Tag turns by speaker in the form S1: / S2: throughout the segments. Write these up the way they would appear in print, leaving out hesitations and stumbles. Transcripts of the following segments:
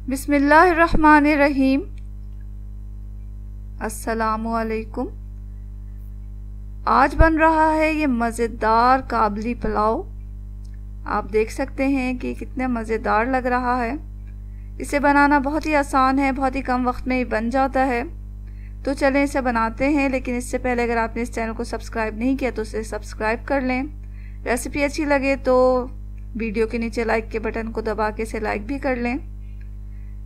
S1: बिस्मिल्लाहिर्रहमानिर्रहीम। अस्सलामुअलैकुम। आज बन रहा है ये मज़ेदार काबली पुलाव। आप देख सकते हैं कि कितना मज़ेदार लग रहा है। इसे बनाना बहुत ही आसान है, बहुत ही कम वक्त में ही बन जाता है। तो चलें इसे बनाते हैं, लेकिन इससे पहले अगर आपने इस चैनल को सब्सक्राइब नहीं किया तो इसे सब्सक्राइब कर लें। रेसिपी अच्छी लगे तो वीडियो के नीचे लाइक के बटन को दबा के इसे लाइक भी कर लें।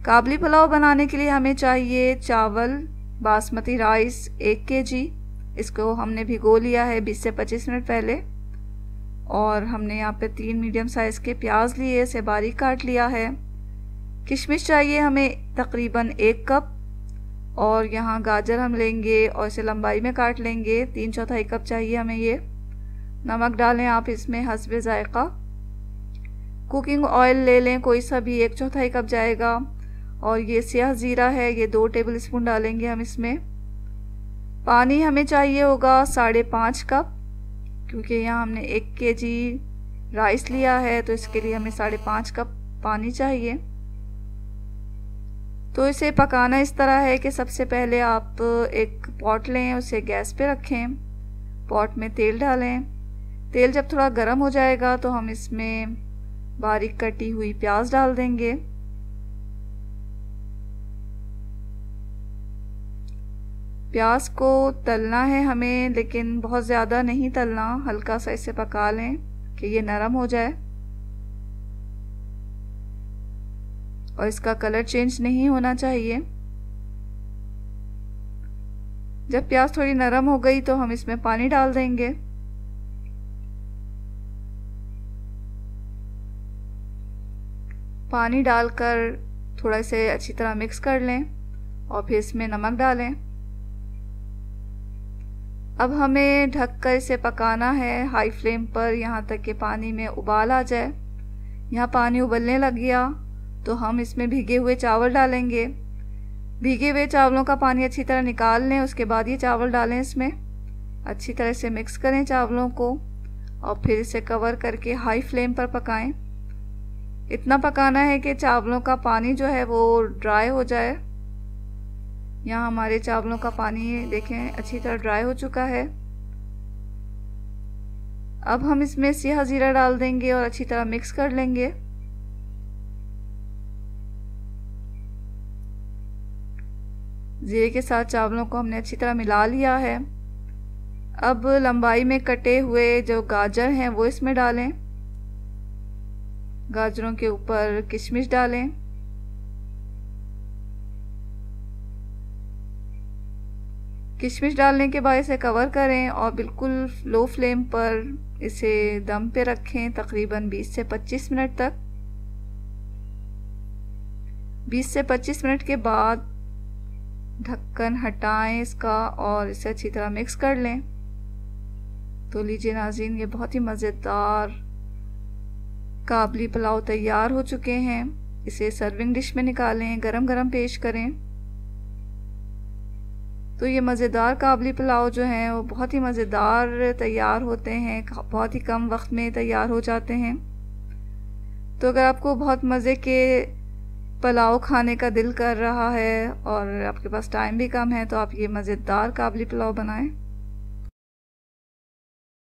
S1: काबली पुलाव बनाने के लिए हमें चाहिए चावल बासमती राइस 1 kg। इसको हमने भिगो लिया है 20 से 25 मिनट पहले। और हमने यहाँ पे 3 मीडियम साइज़ के प्याज लिए, इसे बारीक काट लिया है। किशमिश चाहिए हमें तकरीबन 1 कप। और यहाँ गाजर हम लेंगे और इसे लंबाई में काट लेंगे, 3/4 कप चाहिए हमें ये। नमक डालें आप इसमें हस्बे ज़ायक़ा। कुकिंग ऑयल ले लें कोई सा भी, 1/4 कप जाएगा। और ये सियाह ज़ीरा है, ये 2 टेबलस्पून डालेंगे हम इसमें। पानी हमें चाहिए होगा 5.5 कप, क्योंकि यहाँ हमने 1 kg राइस लिया है तो इसके लिए हमें 5.5 कप पानी चाहिए। तो इसे पकाना इस तरह है कि सबसे पहले आप एक पॉट लें, उसे गैस पे रखें। पॉट में तेल डालें। तेल जब थोड़ा गर्म हो जाएगा तो हम इसमें बारीक कटी हुई प्याज डाल देंगे। प्याज को तलना है हमें, लेकिन बहुत ज़्यादा नहीं तलना, हल्का सा इसे पका लें कि ये नरम हो जाए। और इसका कलर चेंज नहीं होना चाहिए। जब प्याज थोड़ी नरम हो गई तो हम इसमें पानी डाल देंगे। पानी डालकर थोड़ा इसे अच्छी तरह मिक्स कर लें और फिर इसमें नमक डालें। अब हमें ढककर इसे पकाना है हाई फ्लेम पर, यहाँ तक कि पानी में उबाल आ जाए। यहाँ पानी उबलने लग गया तो हम इसमें भीगे हुए चावल डालेंगे। भीगे हुए चावलों का पानी अच्छी तरह निकाल लें, उसके बाद ये चावल डालें इसमें। अच्छी तरह से मिक्स करें चावलों को और फिर इसे कवर करके हाई फ्लेम पर पकाएं। इतना पकाना है कि चावलों का पानी जो है वो ड्राई हो जाए। यहाँ हमारे चावलों का पानी देखें अच्छी तरह ड्राई हो चुका है। अब हम इसमें सियाह ज़ीरा डाल देंगे और अच्छी तरह मिक्स कर लेंगे। ज़ीरे के साथ चावलों को हमने अच्छी तरह मिला लिया है। अब लंबाई में कटे हुए जो गाजर हैं वो इसमें डालें। गाजरों के ऊपर किशमिश डालें। किशमिश डालने के बाद इसे कवर करें और बिल्कुल लो फ्लेम पर इसे दम पे रखें तकरीबन 20 से 25 मिनट तक। 20 से 25 मिनट के बाद ढक्कन हटाएं इसका और इसे अच्छी तरह मिक्स कर लें। तो लीजिए नाज़रीन, ये बहुत ही मज़ेदार काबली पुलाव तैयार हो चुके हैं। इसे सर्विंग डिश में निकालें, गरम गरम पेश करें। तो ये मज़ेदार काबली पुलाव जो हैं वो बहुत ही मज़ेदार तैयार होते हैं, बहुत ही कम वक्त में तैयार हो जाते हैं। तो अगर आपको बहुत मज़े के पुलाव खाने का दिल कर रहा है और आपके पास टाइम भी कम है तो आप ये मज़ेदार काबली पुलाव बनाएं।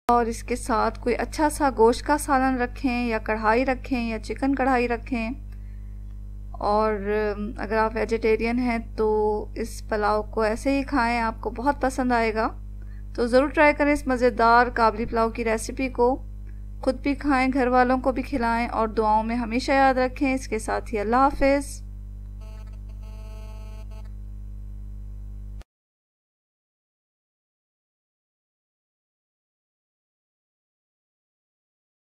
S1: और इसके साथ कोई अच्छा सा गोश्त का सालन रखें या कढ़ाई रखें या चिकन कढ़ाई रखें। और अगर आप वेजिटेरियन हैं तो इस पुलाव को ऐसे ही खाएं, आपको बहुत पसंद आएगा। तो ज़रूर ट्राई करें इस मज़ेदार काबली पुलाव की रेसिपी को। खुद भी खाएं, घर वालों को भी खिलाएं और दुआओं में हमेशा याद रखें। इसके साथ ही अल्लाह हाफ़िज़।